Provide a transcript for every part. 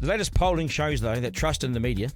The latest polling shows, though, that trust in the media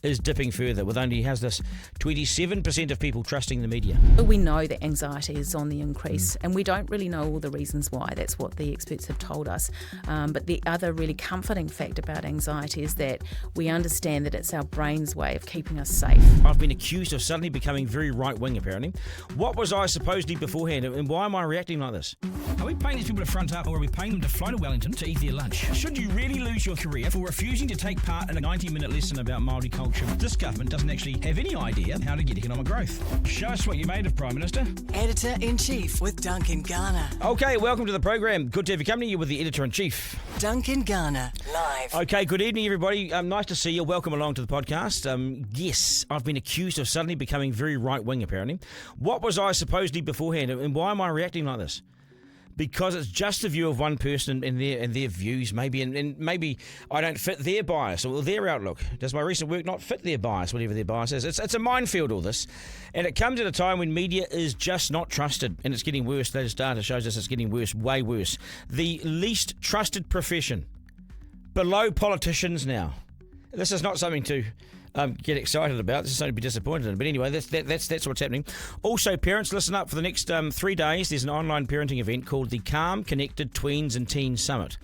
is dipping further, with only, 27% of people trusting the media. We know that anxiety is on the increase, and we don't really know all the reasons why. That's what the experts have told us. But the other really comforting fact about anxiety is that we understand that it's our brain's way of keeping us safe. I've been accused of suddenly becoming very right-wing, apparently. What was I supposedly beforehand, and why am I reacting like this? Are we paying these people to front up, or are we paying them to fly to Wellington to eat their lunch? Should you really lose your career for refusing to take part in a 90-minute lesson about Māori culture? This government doesn't actually have any idea how to get economic growth. Show us what you made of, Prime Minister. Editor-in-Chief with Duncan Garner. Okay, welcome to the program. Good to have you company. You're with the Editor-in-Chief. Duncan Garner, live. Okay, good evening, everybody. Nice to see you. Welcome along to the podcast. Yes, I've been accused of suddenly becoming very right-wing, apparently. What was I supposedly beforehand, and why am I reacting like this? Because it's just the view of one person and their views, maybe, and maybe I don't fit their bias or their outlook. Does my recent work not fit their bias, whatever their bias is? It's a minefield, all this. And it comes at a time when media is just not trusted, and it's getting worse. Latest data shows us it's getting worse, way worse. The least trusted profession, below politicians now. This is not something to get excited about. This is something to be disappointed in. But anyway, that's what's happening. Also, parents, listen up. For the next 3 days, there's an online parenting event called the Calm Connected Tweens and Teens Summit.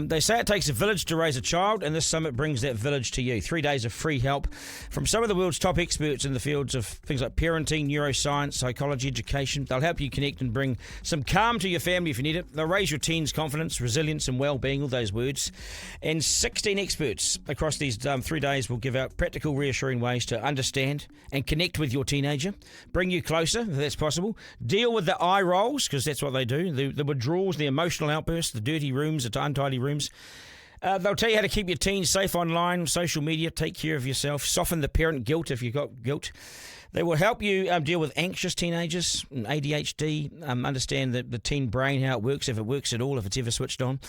They say it takes a village to raise a child, and this summit brings that village to you. 3 days of free help from some of the world's top experts in the fields of things like parenting, neuroscience, psychology, education. They'll help you connect and bring some calm to your family if you need it. They'll raise your teens' confidence, resilience and well-being, all those words. And 16 experts across these 3 days will give out practical, reassuring ways to understand and connect with your teenager, bring you closer, if that's possible, deal with the eye rolls, because that's what they do, the withdrawals, the emotional outbursts, the dirty rooms, the untidy rooms. They'll tell you how to keep your teens safe online, social media, take care of yourself, soften the parent guilt if you've got guilt. They will help you deal with anxious teenagers, ADHD, understand the teen brain, how it works, if it works at all, if it's ever switched on.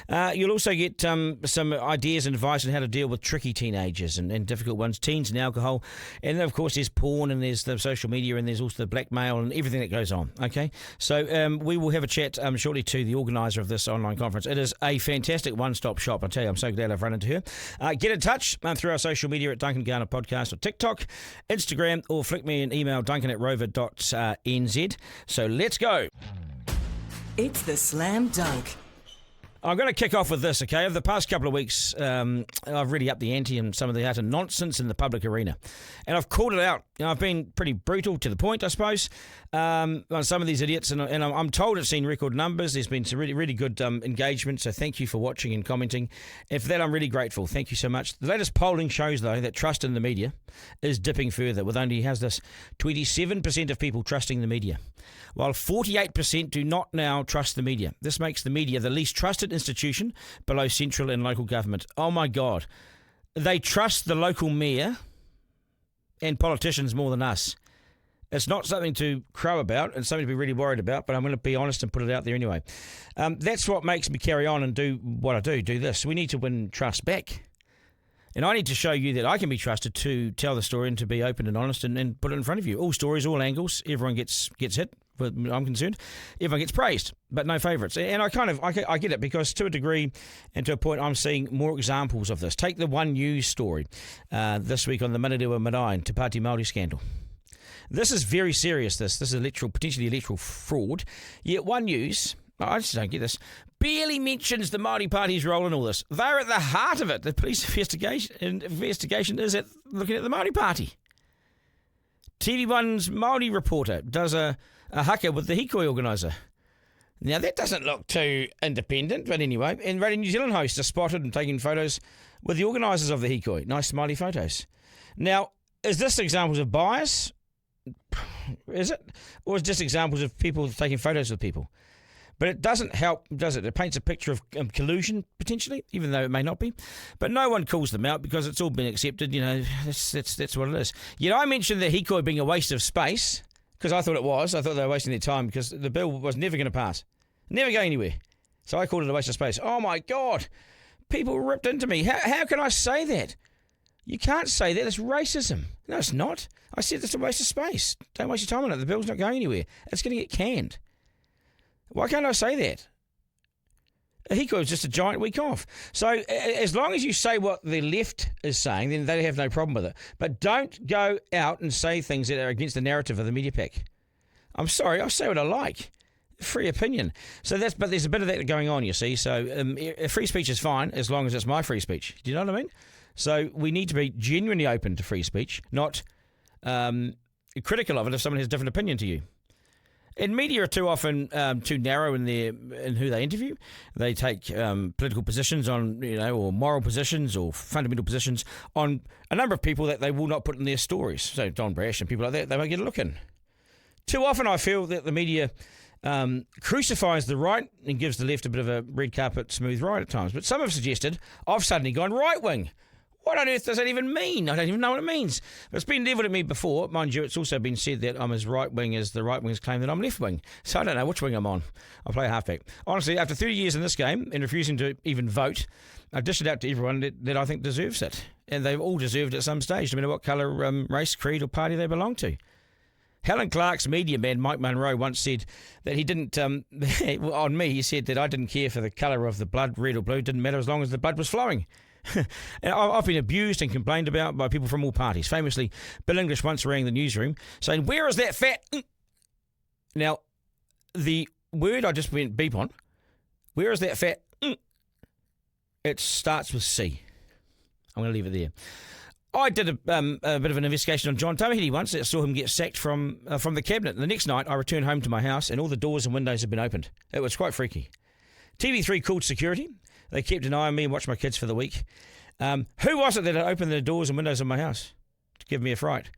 You'll also get some ideas and advice on how to deal with tricky teenagers and difficult ones, teens and alcohol. And, of course, there's porn and there's the social media and there's also the blackmail and everything that goes on, okay? So we will have a chat shortly to the organiser of this online conference. It is a fantastic one-stop shop. I tell you, I'm so glad I've run into her. Get in touch through our social media at Duncan Garner Podcast or TikTok, Instagram, or flick me an email, duncan@rover.nz. So let's go. It's the Slam Dunk. I'm going to kick off with this, okay? Over the past couple of weeks, I've really upped the ante in some of the utter nonsense in the public arena. And I've called it out. I've been pretty brutal to the point, I suppose, on some of these idiots. And I'm told it's seen record numbers. There's been some really, really good engagement. So thank you for watching and commenting. And for that, I'm really grateful. Thank you so much. The latest polling shows, though, that trust in the media is dipping further, with only 27% of people trusting the media, while 48% do not now trust the media. This makes the media the least trusted institution below central and local government. Oh my God. They trust the local mayor and politicians more than us. It's not something to crow about and something to be really worried about, but I'm going to be honest and put it out there anyway. That's what makes me carry on and do what I do this. We need to win trust back. And I need to show you that I can be trusted to tell the story and to be open and honest and put it in front of you. All stories, all angles, everyone gets hit, but I'm concerned. Everyone gets praised, but no favourites. And I get it, because to a degree and to a point, I'm seeing more examples of this. Take the One News story this week on the Manarewa Marae Te Pāti Māori scandal. This is very serious, this is potentially electoral fraud. Yet One News, I just don't get this, barely mentions the Māori Party's role in all this. They're at the heart of it. The police investigation is looking at the Māori Party. TV1's Māori reporter does a haka with the Hikoi organiser. Now, that doesn't look too independent, but anyway. And Radio New Zealand hosts are spotted and taking photos with the organisers of the Hikoi. Nice smiley photos. Now, is this examples of bias? Is it? Or is it just examples of people taking photos with people? But it doesn't help, does it? It paints a picture of collusion, potentially, even though it may not be. But no one calls them out because it's all been accepted. You know, that's what it is. Yet I mentioned the Hikoi being a waste of space, because I thought it was. I thought they were wasting their time because the bill was never going to pass. Never go anywhere. So I called it a waste of space. Oh, my God. People ripped into me. How can I say that? You can't say that. It's racism. No, it's not. I said it's a waste of space. Don't waste your time on it. The bill's not going anywhere. It's going to get canned. Why can't I say that? He got just a giant week off. So as long as you say what the left is saying, then they have no problem with it. But don't go out and say things that are against the narrative of the media pack. I'm sorry, I'll say what I like. Free opinion. But there's a bit of that going on, you see. So free speech is fine as long as it's my free speech. Do you know what I mean? So we need to be genuinely open to free speech, not critical of it if someone has a different opinion to you. And media are too often too narrow in who they interview. They take political positions on, or moral positions or fundamental positions on a number of people that they will not put in their stories. So Don Brash and people like that, they won't get a look in. Too often I feel that the media crucifies the right and gives the left a bit of a red carpet smooth ride at times. But some have suggested I've suddenly gone right wing. What on earth does that even mean? I don't even know what it means. It's been levelled at me before. Mind you, it's also been said that I'm as right-wing as the right-wingers claim that I'm left-wing. So I don't know which wing I'm on. I play halfback. Honestly, after 30 years in this game and refusing to even vote, I've dished it out to everyone that I think deserves it. And they've all deserved it at some stage, no matter what colour, race, creed or party they belong to. Helen Clark's media man, Mike Munro, once said that he didn't, on me, he said that I didn't care for the colour of the blood, red or blue, didn't matter as long as the blood was flowing. And I've been abused and complained about by people from all parties. Famously, Bill English once rang the newsroom saying, "Where is that fat?" Now, the word I just went beep on, where is that fat? It starts with C. I'm going to leave it there. I did a bit of an investigation on John Tamahere once that saw him get sacked from the cabinet. And the next night, I returned home to my house and all the doors and windows had been opened. It was quite freaky. TV3 called security. They kept an eye on me and watched my kids for the week. Who was it that had opened the doors and windows of my house to give me a fright?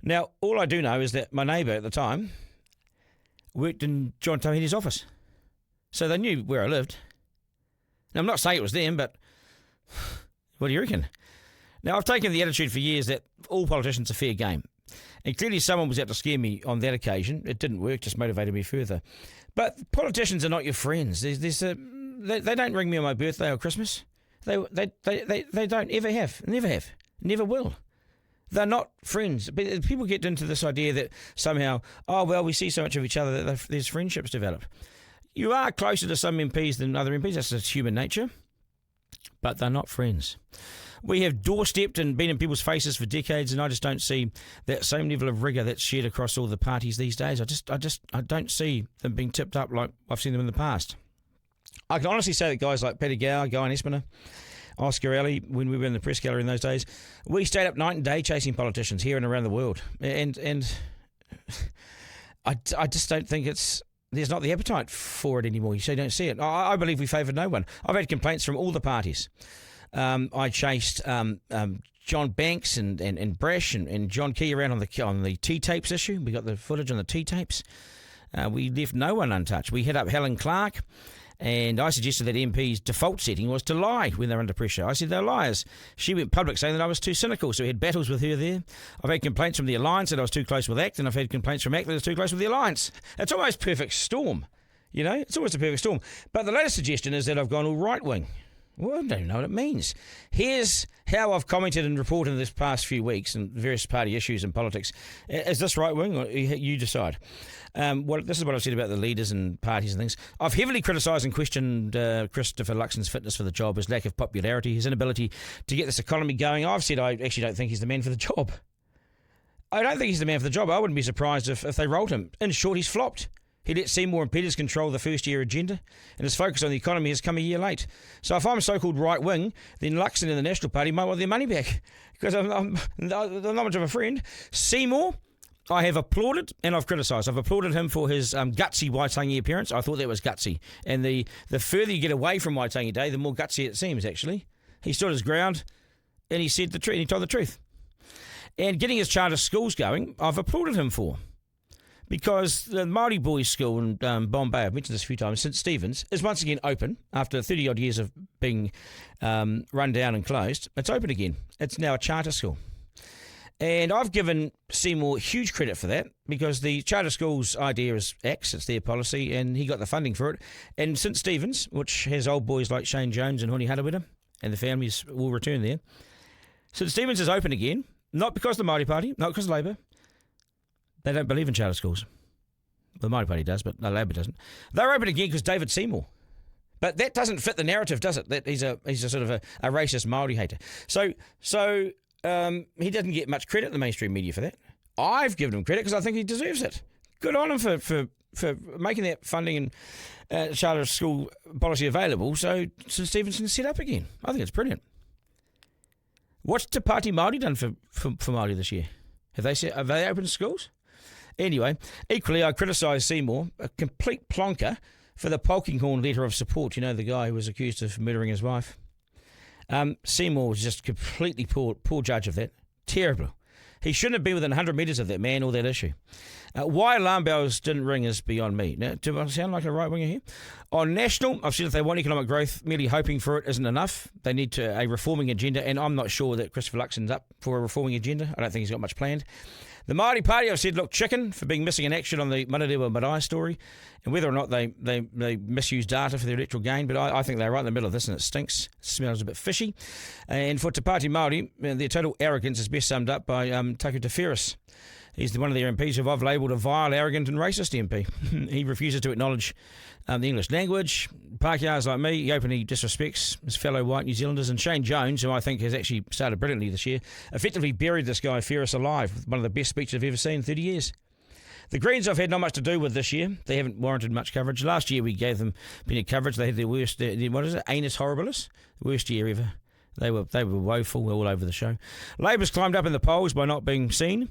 Now, all I do know is that my neighbour at the time worked in John Tamahere's office. So they knew where I lived. Now, I'm not saying it was them, but what do you reckon? Now, I've taken the attitude for years that all politicians are fair game. And clearly someone was out to scare me on that occasion. It didn't work, just motivated me further. But politicians are not your friends. They don't ring me on my birthday or Christmas. They don't ever have, never will. They're not friends. But people get into this idea that somehow, we see so much of each other that there's friendships develop. You are closer to some MPs than other MPs. That's just human nature. But they're not friends. We have doorstepped and been in people's faces for decades, and I just don't see that same level of rigour that's shared across all the parties these days. I don't see them being tipped up like I've seen them in the past. I can honestly say that guys like Paddy Gower, Guy Espiner, Oscar Alley, when we were in the press gallery in those days, we stayed up night and day chasing politicians here and around the world. And I just don't think there's not the appetite for it anymore. You so don't see it. I believe we favoured no one. I've had complaints from all the parties. I chased John Banks and Brash and John Key around on the T-tapes issue. We got the footage on the T-tapes. We left no one untouched. We hit up Helen Clark, and I suggested that MP's default setting was to lie when they're under pressure. I said they're liars. She went public saying that I was too cynical, so we had battles with her there. I've had complaints from the Alliance that I was too close with ACT, and I've had complaints from ACT that I was too close with the Alliance. It's almost perfect storm, It's almost a perfect storm. But the latest suggestion is that I've gone all right-wing. Well, I don't even know what it means. Here's how I've commented and reported in this past few weeks on various party issues and politics. Is this right-wing? Or you decide. This is what I've said about the leaders and parties and things. I've heavily criticised and questioned Christopher Luxon's fitness for the job, his lack of popularity, his inability to get this economy going. I've said I actually don't think he's the man for the job. I don't think he's the man for the job. I wouldn't be surprised if they rolled him. In short, he's flopped. He let Seymour and Peters control the first-year agenda, and his focus on the economy has come a year late. So if I'm so-called right-wing, then Luxon and the National Party might want their money back, because I'm not much of a friend. Seymour, I have applauded and I've criticised. I've applauded him for his gutsy Waitangi appearance. I thought that was gutsy. And the further you get away from Waitangi Day, the more gutsy it seems, actually. He stood his ground and he said the truth. He told the truth. And getting his charter schools going, I've applauded him for. Because the Māori Boys School in Bombay, I've mentioned this a few times, St Stephen's, is once again open after 30-odd years of being run down and closed. It's open again. It's now a charter school. And I've given Seymour huge credit for that because the charter school's idea is X, it's their policy, and he got the funding for it. And St Stephen's, which has old boys like Shane Jones and Honi Harawira, and the families will return there. St Stephen's is open again, not because of the Māori Party, not because of Labour. They don't believe in charter schools. Well, the Māori Party does, but no, Labour doesn't. They're open again because David Seymour. But that doesn't fit the narrative, does it? That he's a sort of a racist Māori hater. So he doesn't get much credit in the mainstream media for that. I've given him credit because I think he deserves it. Good on him for making that funding and charter school policy available so Stevenson's set up again. I think it's brilliant. What's Te Pāti Māori done for Māori this year? Have they opened schools? Anyway, equally, I criticise Seymour, a complete plonker, for the Polkinghorne letter of support. You know, the guy who was accused of murdering his wife. Seymour was just completely poor judge of that. Terrible. He shouldn't have been within 100 metres of that man or that issue. Why alarm bells didn't ring is beyond me. Now, do I sound like a right-winger here? On national, I've said if they want economic growth, merely hoping for it isn't enough. They need a reforming agenda, and I'm not sure that Christopher Luxon's up for a reforming agenda. I don't think he's got much planned. The Māori Party, I've said, look, chicken for being missing in action on the Manarewa Marae story, and whether or not they misuse data for their electoral gain, but I think they're right in the middle of this, and it stinks. It smells a bit fishy. And for Te Pāti Māori, their total arrogance is best summed up by Taku Te Wheres. He's one of their MPs who I've labelled a vile, arrogant and racist MP. He refuses to acknowledge the English language. Pākehās like me, he openly disrespects his fellow white New Zealanders. And Shane Jones, who I think has actually started brilliantly this year, effectively buried this guy Wheres alive with one of the best speeches I've ever seen in 30 years. The Greens I've had not much to do with this year. They haven't warranted much coverage. Last year we gave them plenty of coverage. They had their worst, Anus Horribilis, the worst year ever. They were woeful all over the show. Labour's climbed up in the polls by not being seen.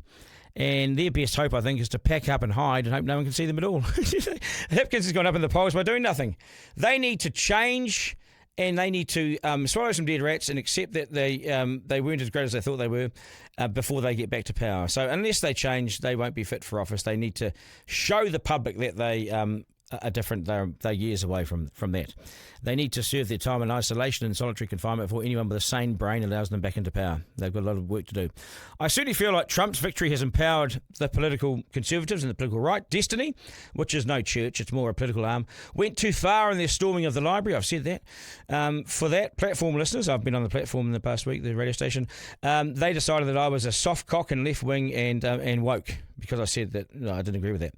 And their best hope, I think, is to pack up and hide and hope no one can see them at all. Hipkins has gone up in the polls by doing nothing. They need to change, and they need to swallow some dead rats and accept that they weren't as great as they thought they were before they get back to power. So unless they change, they won't be fit for office. They need to show the public that they are different. They're years away from that. They need to serve their time in isolation and solitary confinement before anyone with a sane brain allows them back into power. They've got a lot of work to do. I certainly feel like Trump's victory has empowered the political conservatives and the political right. Destiny, which is no church, it's more a political arm, went too far in their storming of the library. I've said that. For that, platform listeners, I've been on the platform in the past week, the radio station, they decided that I was a soft cock and left wing and woke because I said that no, I didn't agree with that.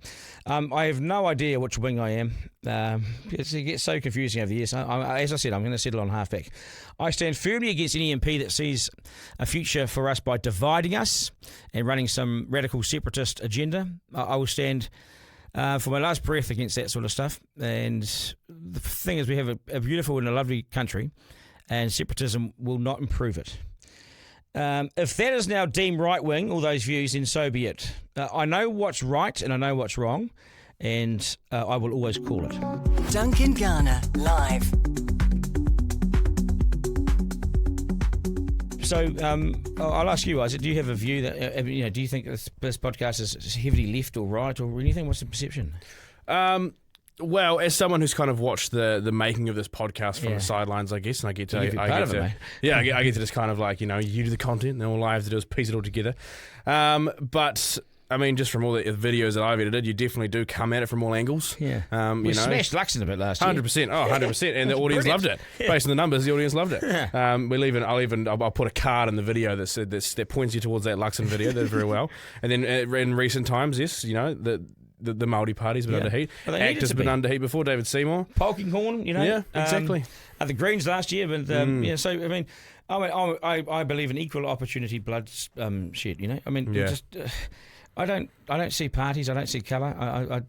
I have no idea which wing I am. It gets so confusing over the years. As I said, I'm going to settle on halfback. I stand firmly against any MP that sees a future for us by dividing us and running some radical separatist agenda. I will stand for my last breath against that sort of stuff. And the thing is, we have a beautiful and a lovely country, and separatism will not improve it. If that is now deemed right-wing, all those views, then so be it. I know what's right and I know what's wrong, and I will always call it. Duncan Garner, live. So I'll ask you, Isaac, do you have a view that, do you think this podcast is heavily left or right or anything? What's the perception? Well, as someone who's kind of watched the making of this podcast from the sidelines, I guess, and I get to just kind of like, you do the content, and all I have to do is piece it all together. But I mean, just from all the videos that I've edited, you definitely do come at it from all angles. Yeah. We smashed Luxon a bit last year. 100%. Oh, 100%. And the audience loved it. Yeah. Based on the numbers, the audience loved it. Yeah. I'll put a card in the video that points you towards that Luxon video. That did very well. And then in recent times, yes, the Māori Party's been under heat. Actors have been under heat before. David Seymour. Polkinghorne, Yeah, exactly. The Greens last year, but so I mean, I believe in equal opportunity blood shed. I mean, just. I don't see parties. I don't see colour.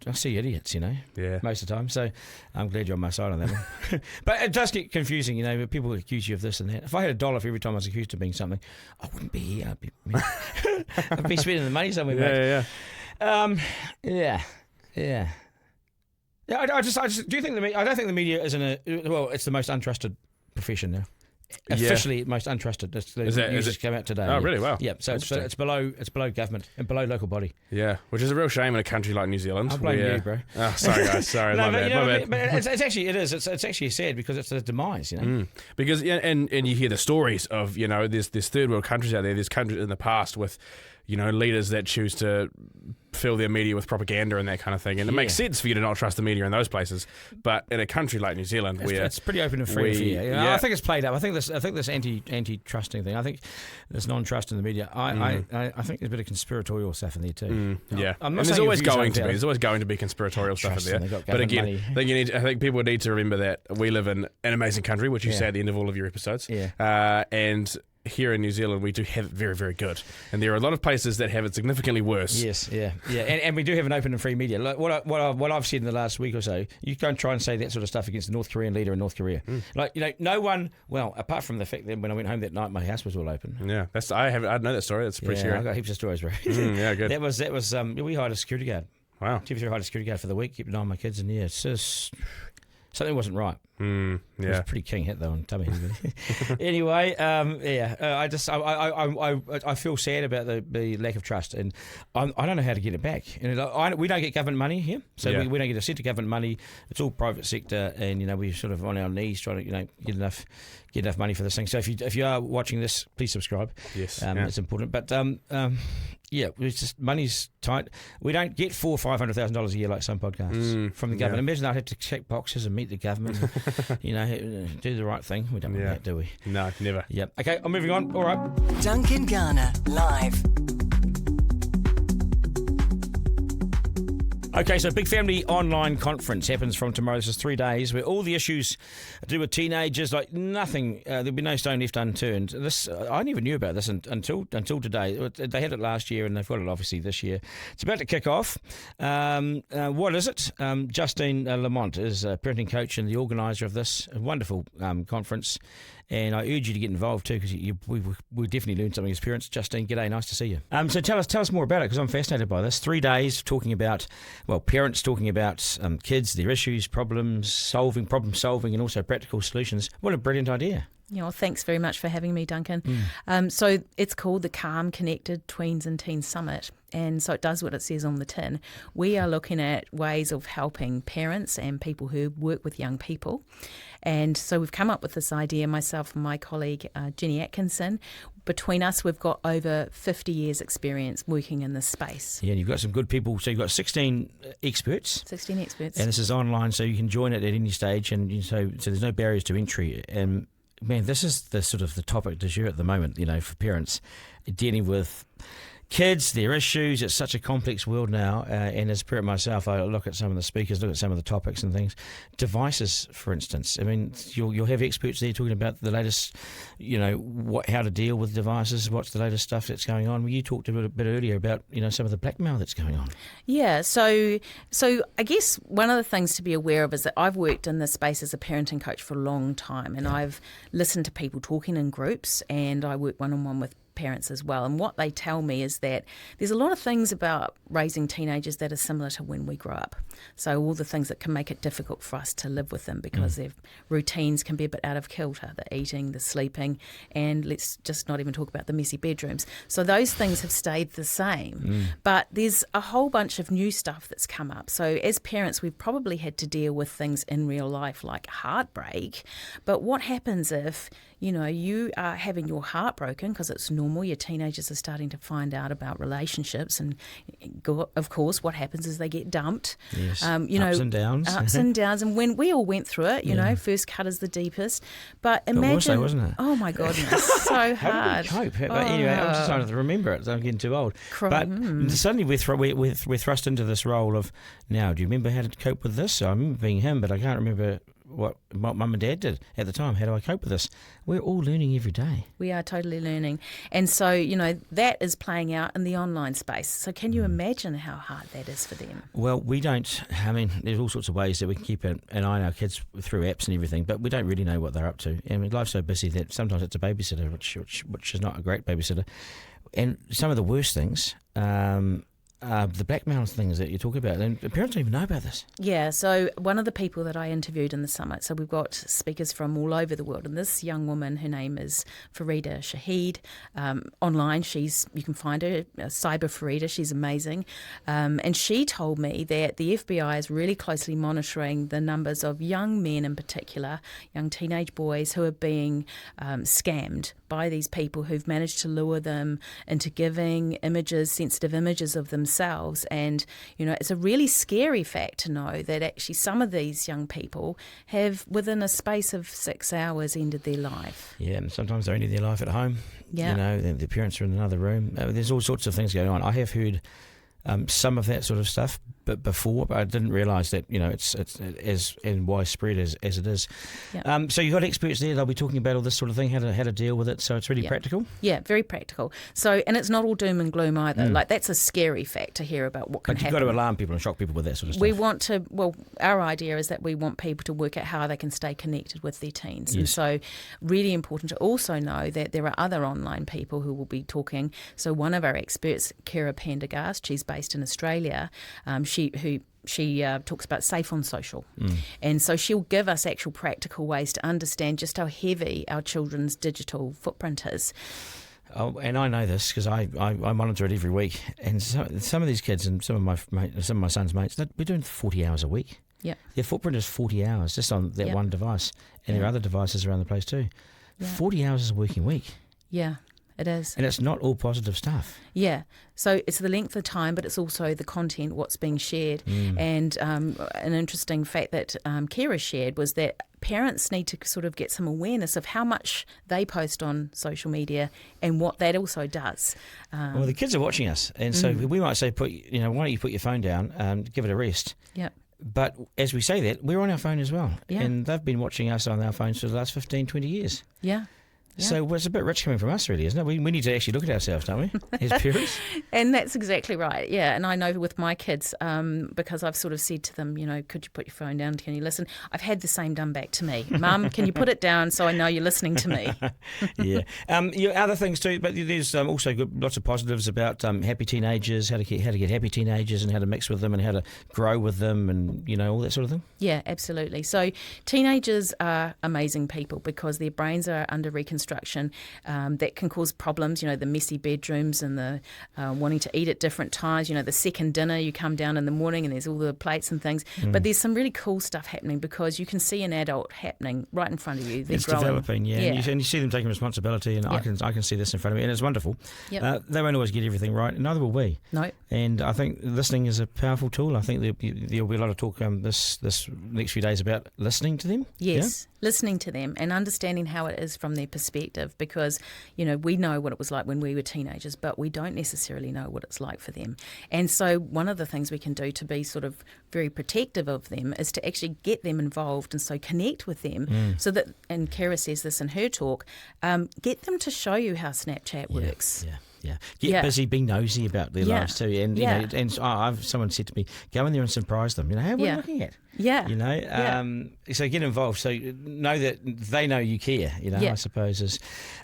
I see idiots, most of the time. So I'm glad you're on my side on that one. But it does get confusing, People accuse you of this and that. If I had $1 for every time I was accused of being something, I wouldn't be here. I'd be spending the money somewhere, mate. Yeah. I just do you think I don't think the media is it's the most untrusted profession now. Officially, most untrusted. The news come out today. Oh, really? Wow. Yeah. So it's below government and below local body. Yeah, which is a real shame in a country like New Zealand. I blame you, bro. Oh, sorry, guys. Sorry, my bad. But it's actually sad because it's a demise. Because and you hear the stories of there's third world countries out there. There's countries in the past with leaders that choose to fill their media with propaganda and that kind of thing. And it makes sense for you to not trust the media in those places. But in a country like New Zealand, where it's pretty open and free. I think it's played up. I think this anti-trusting thing. I think this non-trust in the media. I think there's a bit of conspiratorial stuff in there too. And there's always going to be. There's always going to be conspiratorial stuff in there. But again, I think people need to remember that we live in an amazing country, which you say at the end of all of your episodes. And here in New Zealand, we do have it very, very good. And there are a lot of places that have it significantly worse. Yes, and we do have an open and free media. Like what I've said in the last week or so, you don't try and say that sort of stuff against the North Korean leader in North Korea. No one, well, apart from the fact that when I went home that night, my house was all open. Yeah, I know that story. That's pretty scary. I got heaps of stories, bro. Good. That was we hired a security guard. Wow. TV3 hired a security guard for the week, kept an eye on my kids, and it's just something wasn't right. It was a pretty king hit though on tummy. Anyway, I feel sad about the lack of trust, and I don't know how to get it back. And we don't get government money here, so we don't get a cent of government money. It's all private sector, and we're sort of on our knees trying to get enough money for this thing. So if you are watching this, please subscribe. Yes, it's important. But it's just money's tight. We don't get $400,000-500,000 a year like some podcasts from the government. Imagine I'd have to check boxes and meet the government. Do the right thing. We don't want that, do we? No, never. Yep. Okay, I'm moving on. All right. Duncan Garner, live. Okay, so Big Family Online Conference happens from tomorrow. This is 3 days where all the issues to do with teenagers, like nothing, there'll be no stone left unturned. This I never knew about this until today. They had it last year and they've got it obviously this year. It's about to kick off. What is it? Justine Lamont is a parenting coach and the organiser of this wonderful conference. And I urge you to get involved too, because we definitely learned something as parents. Justine, g'day, nice to see you. So tell us more about it, because I'm fascinated by this. 3 days talking about, parents talking about kids, their issues, problem solving, and also practical solutions. What a brilliant idea. Thanks very much for having me, Duncan. So it's called the Calm Connected Tweens and Teens Summit. And so it does what it says on the tin. We are looking at ways of helping parents and people who work with young people. And so we've come up with this idea, myself and my colleague, Jenny Atkinson. Between us, we've got over 50 years' experience working in this space. Yeah, and you've got some good people. So you've got 16 experts. 16 experts. And this is online, so you can join it at any stage. And so there's no barriers to entry. And man, this is the sort of the topic du jour at the moment, for parents dealing with kids, their issues. It's such a complex world now. And as a parent myself, I look at some of the speakers, look at some of the topics and things. Devices, for instance. I mean, you'll have experts there talking about the latest, how to deal with devices, what's the latest stuff that's going on. You talked a bit earlier about, some of the blackmail that's going on. Yeah, so I guess one of the things to be aware of is that I've worked in this space as a parenting coach for a long time, and I've listened to people talking in groups, and I work one-on-one with parents as well, and what they tell me is that there's a lot of things about raising teenagers that are similar to when we grew up. So all the things that can make it difficult for us to live with them because their routines can be a bit out of kilter, the eating, the sleeping, and let's just not even talk about the messy bedrooms. So those things have stayed the same, but there's a whole bunch of new stuff that's come up. So as parents, we've probably had to deal with things in real life like heartbreak, but what happens if you are having your heart broken because it's normal, your teenagers are starting to find out about relationships, and of course what happens is they get dumped. Yes. Ups and downs. Ups and downs, and when we all went through it, first cut is the deepest. But imagine, it was though, wasn't it? Oh my goodness, so hard. How did we cope? But anyway, I'm just trying to remember it. I'm getting too old. But suddenly we're thrust into this role of, now, do you remember how to cope with this? So I remember being him, but I can't remember what mum and dad did at the time. How do I cope with this? We're all learning every day. We are totally learning. And so, that is playing out in the online space. So can you imagine how hard that is for them? Well, we don't. I mean, there's all sorts of ways that we can keep an eye on our kids through apps and everything, but we don't really know what they're up to. And life's so busy that sometimes it's a babysitter, which is not a great babysitter. And some of the worst things, the blackmail things that you talk about, and parents don't even know about this. Yeah, so one of the people that I interviewed in the summit, so we've got speakers from all over the world, and this young woman, her name is Farida Shahid. Online, you can find her, Cyber Farida, she's amazing. And she told me that the FBI is really closely monitoring the numbers of young men in particular, young teenage boys who are being scammed by these people who've managed to lure them into giving sensitive images of themselves themselves. And, it's a really scary fact to know that actually some of these young people have, within a space of 6 hours, ended their life. Yeah, and sometimes they're ending their life at home. Yeah. The parents are in another room. There's all sorts of things going on. I have heard some of that sort of stuff, but I didn't realise that it's as widespread as it is. Yeah. So you've got experts there. They'll be talking about all this sort of thing, how to deal with it. So it's really practical. Yeah, very practical. So, and it's not all doom and gloom either. Like, that's a scary fact to hear about what can happen. But you've got to alarm people and shock people with that sort of stuff. We want to. Well, our idea is that we want people to work out how they can stay connected with their teens. Yes. And so, really important to also know that there are other online people who will be talking. So, one of our experts, Kira Pendergast, she's based in Australia. She talks about safe on social. And so she'll give us actual practical ways to understand just how heavy our children's digital footprint is. Oh, and I know this because I monitor it every week. And some of these kids and some of my son's mates, we're doing 40 hours a week. Yeah. Their footprint is 40 hours just on that one device. And there are other devices around the place too. Yeah. 40 hours is a working week. Yeah. It is. And it's not all positive stuff. Yeah. So it's the length of time, but it's also the content, what's being shared. And an interesting fact that Kira shared was that parents need to sort of get some awareness of how much they post on social media and what that also does. Well, the kids are watching us. And so we might say, why don't you put your phone down, give it a rest. Yeah. But as we say that, we're on our phone as well. Yeah. And they've been watching us on our phones for the last 15, 20 years. Yeah. Yeah. So it's a bit rich coming from us, really, isn't it? We need to actually look at ourselves, don't we, as parents? And that's exactly right, yeah. And I know with my kids, because I've sort of said to them, could you put your phone down? Can you listen? I've had the same done back to me. Mum, can you put it down so I know you're listening to me? Yeah. Other things too, but there's also lots of positives about happy teenagers, how to get happy teenagers and how to mix with them and how to grow with them and, all that sort of thing. Yeah, absolutely. So teenagers are amazing people because their brains are under reconstruction. That can cause problems, the messy bedrooms and the wanting to eat at different times, the second dinner, you come down in the morning and there's all the plates and things. But there's some really cool stuff happening because you can see an adult happening right in front of you. They're growing. Developing, yeah. And you see them taking responsibility and I can see this in front of me and it's wonderful. Yep. They won't always get everything right, and neither will we. No. And I think listening is a powerful tool. I think there'll be a lot of talk this next few days about listening to them. Yes. Listening to them and understanding how it is from their perspective because, we know what it was like when we were teenagers, but we don't necessarily know what it's like for them. And so one of the things we can do to be sort of very protective of them is to actually get them involved and so connect with them so that, and Kara says this in her talk, get them to show you how Snapchat works. Yeah. Get busy, be nosy about their lives too. And, someone said to me, go in there and surprise them. Hey, what are you looking at? Yeah. So get involved. So know that they know you care, I suppose is.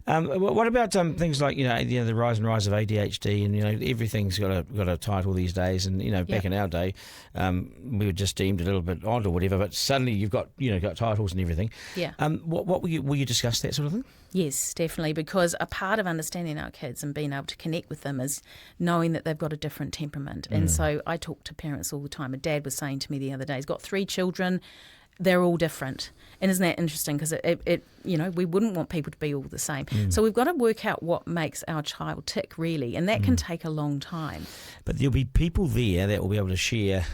What about things like, the rise of ADHD and, everything's got a title these days. And, back in our day, we were just deemed a little bit odd or whatever, but suddenly you've got, got titles and everything. Yeah. Will you discuss that sort of thing? Yes, definitely, because a part of understanding our kids and being able to connect with them is knowing that they've got a different temperament. And so I talk to parents all the time. A dad was saying to me the other day, he's got 3 children, they're all different. And isn't that interesting? Because we wouldn't want people to be all the same. So we've got to work out what makes our child tick, really, and that can take a long time. But there'll be people there that will be able to share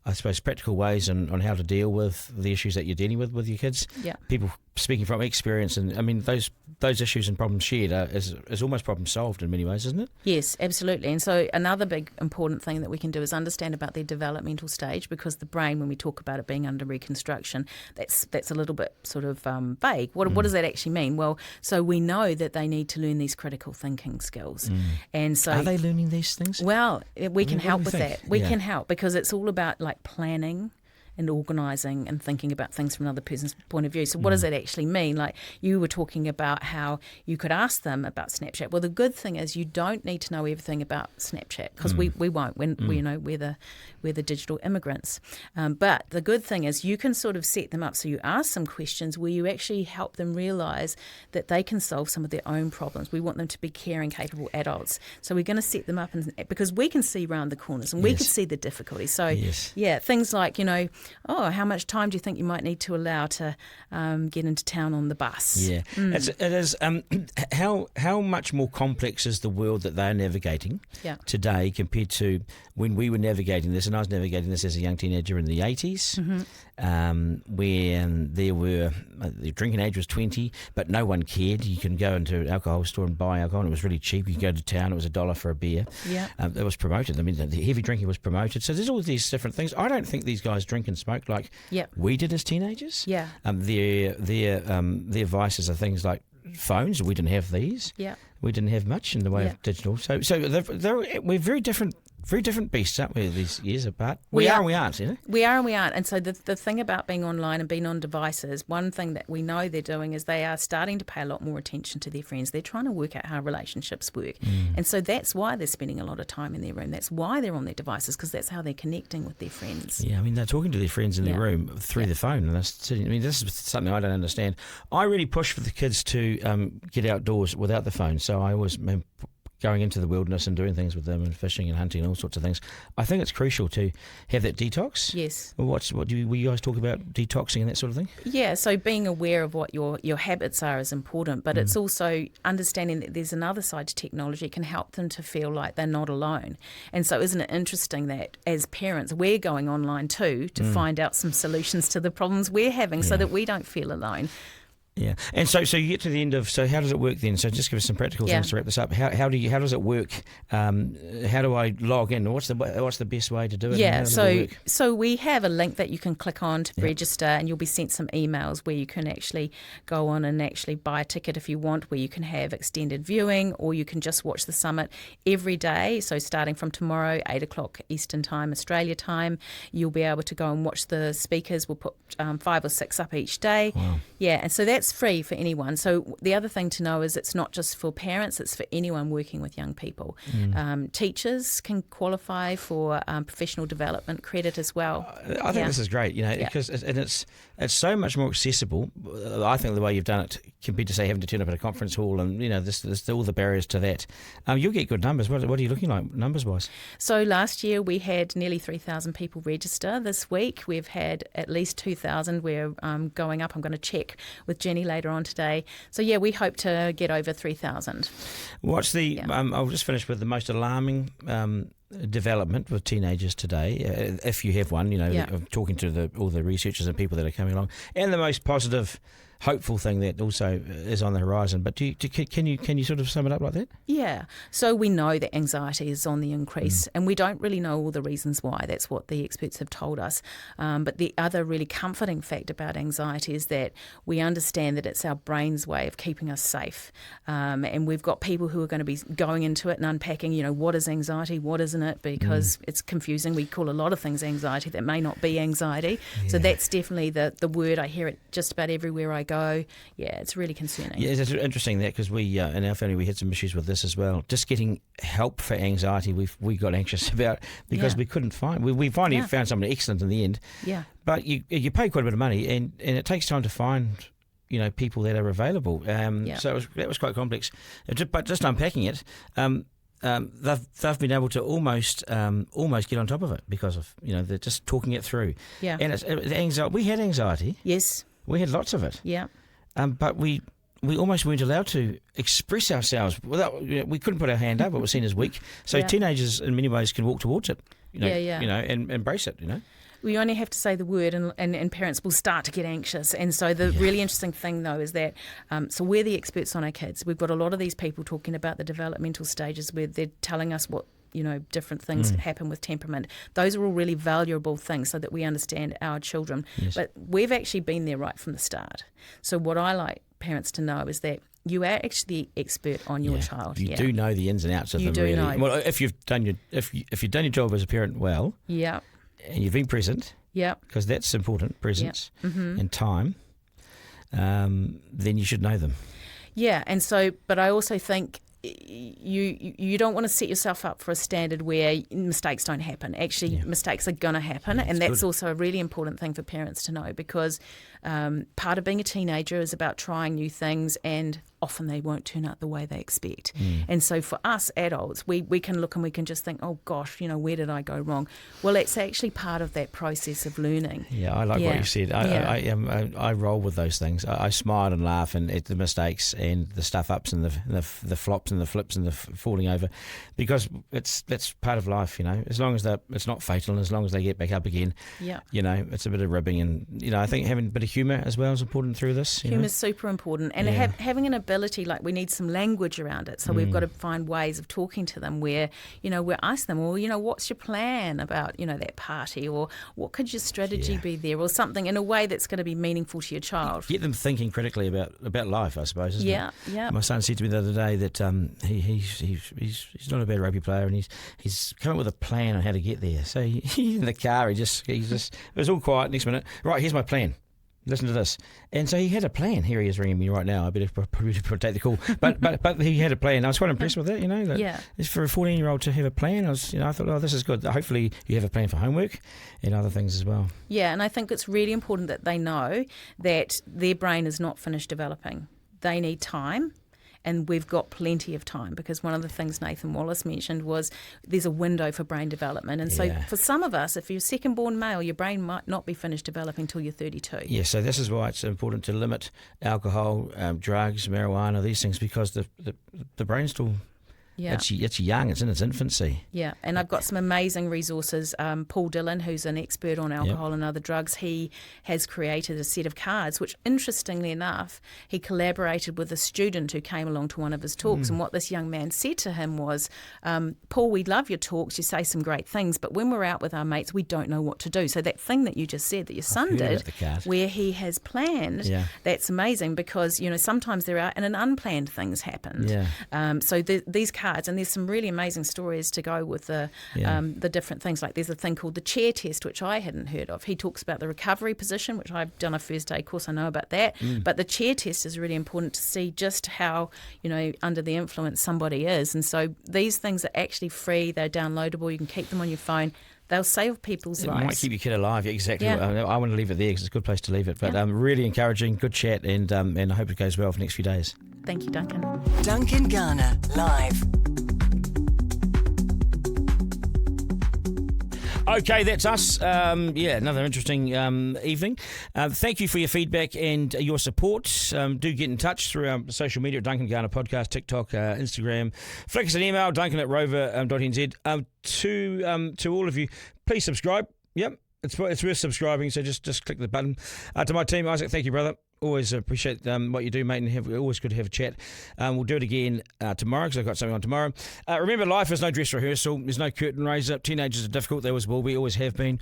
I suppose practical ways on how to deal with the issues that you're dealing with your kids. Yeah. People speaking from experience, and I mean those issues and problems shared is almost problem solved in many ways, isn't it? Yes, absolutely. And so another big important thing that we can do is understand about their developmental stage, because the brain, when we talk about it being under reconstruction, that's a little bit sort of vague. What does that actually mean? Well, so we know that they need to learn these critical thinking skills. And so are they learning these things? Well, we can help with that. We Yeah. can help because it's all about like planning and organising and thinking about things from another person's point of view. So what does that actually mean? Like you were talking about how you could ask them about Snapchat. Well, the good thing is you don't need to know everything about Snapchat because we won't when we're the digital immigrants. But the good thing is you can sort of set them up so you ask some questions where you actually help them realise that they can solve some of their own problems. We want them to be caring, capable adults. So we're going to set them up because we can see around the corners and we can see the difficulties. So things like, Oh, how much time do you think you might need to allow to get into town on the bus? Yeah, it is. How much more complex is the world that they're navigating today compared to when we were navigating this, and I was navigating this as a young teenager in the 80s, when there were the drinking age was 20, but no one cared. You can go into an alcohol store and buy alcohol, and it was really cheap. You could go to town; it was $1 for a beer. Yeah, it was promoted. I mean, the heavy drinking was promoted. So there's all these different things. I don't think these guys drink and smoke like we did as teenagers. Yeah, their vices are things like phones. We didn't have these. Yeah, we didn't have much in the way of digital. So we're very different beasts, aren't we? These years apart, we are and we aren't. You know? We are and we aren't. And so the thing about being online and being on devices, one thing that we know they're doing is they are starting to pay a lot more attention to their friends. They're trying to work out how relationships work, and so that's why they're spending a lot of time in their room. That's why they're on their devices, because that's how they're connecting with their friends. Yeah, I mean, they're talking to their friends in their room through the phone, and this is something I don't understand. I really push for the kids to get outdoors without the phone. So I always going into the wilderness and doing things with them and fishing and hunting and all sorts of things. I think it's crucial to have that detox. Yes. Will you guys talk about detoxing and that sort of thing? Yeah, so being aware of what your habits are is important, but it's also understanding that there's another side to technology. It can help them to feel like they're not alone. And so isn't it interesting that as parents, we're going online too to find out some solutions to the problems we're having so that we don't feel alone. Yeah, and so you get to the end of, so how does it work then? So just give us some practical things to wrap this up. How does it work? How do I log in? What's the best way to do it? Yeah, so we have a link that you can click on to register, and you'll be sent some emails where you can actually go on and actually buy a ticket if you want, where you can have extended viewing, or you can just watch the summit every day. So starting from tomorrow, 8 o'clock Eastern Time, Australia time, you'll be able to go and watch the speakers. We'll put 5 or 6 up each day. Wow. Yeah, and so that's free for anyone. So the other thing to know is it's not just for parents, it's for anyone working with young people. Teachers can qualify for professional development credit as well. I think this is great, because it's so much more accessible. I think the way you've done it compared to, say, having to turn up at a conference hall and, there's all the barriers to that. You'll get good numbers. What are you looking like numbers-wise? So last year we had nearly 3,000 people register. This week we've had at least 2,000. We're going up. I'm going to check with Jenny later on today. So we hope to get over 3,000. What's the? I'll just finish with the most alarming development with teenagers today, if you have one. Talking to all the researchers and people that are coming along, and the most positive, hopeful thing that also is on the horizon. But can you sort of sum it up like that? Yeah. So we know that anxiety is on the increase, and we don't really know all the reasons why. That's what the experts have told us. But the other really comforting fact about anxiety is that we understand that it's our brain's way of keeping us safe. And we've got people who are going to be going into it and unpacking, what is anxiety, what isn't it, because it's confusing. We call a lot of things anxiety that may not be anxiety. Yeah. So that's definitely the word. I hear it just about everywhere I go. Yeah, it's really concerning. Yeah, it's interesting that, because we in our family we had some issues with this as well. Just getting help for anxiety, we got anxious about, because we couldn't find. We finally found someone excellent in the end. Yeah, but you pay quite a bit of money, and it takes time to find people that are available. So that was quite complex. But just unpacking it. They've been able to almost get on top of it because of they're just talking it through. Yeah, and it's anxiety. We had anxiety. Yes, we had lots of it. Yeah, but we almost weren't allowed to express ourselves without. We couldn't put our hand up. It was seen as weak. So teenagers, in many ways, can walk towards it. And embrace it. We only have to say the word and parents will start to get anxious. And so the really interesting thing, though, is that so we're the experts on our kids. We've got a lot of these people talking about the developmental stages where they're telling us what different things happen with temperament. Those are all really valuable things so that we understand our children. Yes. But we've actually been there right from the start. So what I like parents to know is that you are actually the expert on your child. You do know the ins and outs of them. You do know. Well, if you've done your job as a parent well. Yeah. And you've been present, because that's important, presence and time, then you should know them. Yeah, and so, but I also think you don't want to set yourself up for a standard where mistakes don't happen. Actually, mistakes are going to happen, and that's also a really important thing for parents to know, because part of being a teenager is about trying new things and often they won't turn out the way they expect. And so for us adults, we can look and we can just think, oh gosh, where did I go wrong? Well, it's actually part of that process of learning. Yeah, I like what you said. I roll with those things. I smile and laugh at the mistakes and the stuff ups and the flops and the flips and the falling over, because that's part of life, as long as it's not fatal and as long as they get back up again. It's a bit of ribbing, and I think having a bit of humour as well is important through this. Humour is super important, and having an ability, like we need some language around it, so we've got to find ways of talking to them where we ask them, well, what's your plan about that party, or what could your strategy be there, or something in a way that's going to be meaningful to your child. Get them thinking critically about life, I suppose, isn't it? Yeah. My son said to me the other day that he's not a bad rugby player, and he's come up with a plan on how to get there. So he's in the car, he just it was all quiet. Next minute, right, here's my plan. Listen to this. And so he had a plan. Here he is ringing me right now. I better probably take the call. But he had a plan. I was quite impressed with it, It's for a 14-year-old to have a plan. I thought, oh, this is good. Hopefully you have a plan for homework and other things as well. Yeah, and I think it's really important that they know that their brain is not finished developing. They need time. And we've got plenty of time, because one of the things Nathan Wallace mentioned was there's a window for brain development. And so for some of us, if you're second-born male, your brain might not be finished developing until you're 32. Yeah, so this is why it's important to limit alcohol, drugs, marijuana, these things, because the brain's still... Yeah. It's young, it's in its infancy. Yeah, and I've got some amazing resources. Paul Dillon, who's an expert on alcohol and other drugs, he has created a set of cards, which interestingly enough, he collaborated with a student who came along to one of his talks. And what this young man said to him was, Paul, we love your talks, you say some great things, but when we're out with our mates, we don't know what to do. So that thing that you just said that your son did, where he has planned, that's amazing, because, sometimes there are and unplanned things happen. Yeah. So these cards, and there's some really amazing stories to go with the different things. Like there's a thing called the chair test, which I hadn't heard of. He talks about the recovery position, which I've done a first aid course, I know about that. But the chair test is really important to see just how, under the influence somebody is. And so these things are actually free, they're downloadable, you can keep them on your phone. They'll save people's lives. It might keep your kid alive, exactly. Yeah. I want to leave it there because it's a good place to leave it. But really encouraging, good chat, and I hope it goes well for the next few days. Thank you, Duncan. Duncan Garner, live. Okay, that's us. Another interesting evening. Thank you for your feedback and your support. Do get in touch through our social media at Duncan Garner Podcast, TikTok, Instagram. Flick us an email, duncan@rover.nz. To all of you, please subscribe. Yep, it's worth subscribing, so just click the button. To my team, Isaac, thank you, brother. Always appreciate what you do, mate, and always good to have a chat. We'll do it again tomorrow, because I've got something on tomorrow. Remember, life is no dress rehearsal. There's no curtain raiser. Teenagers are difficult. They always will be, always have been.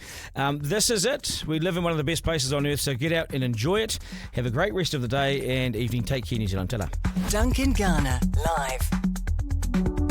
This is it. We live in one of the best places on earth, so get out and enjoy it. Have a great rest of the day and evening. Take care, New Zealand. Ta-ra. Duncan Garner, live.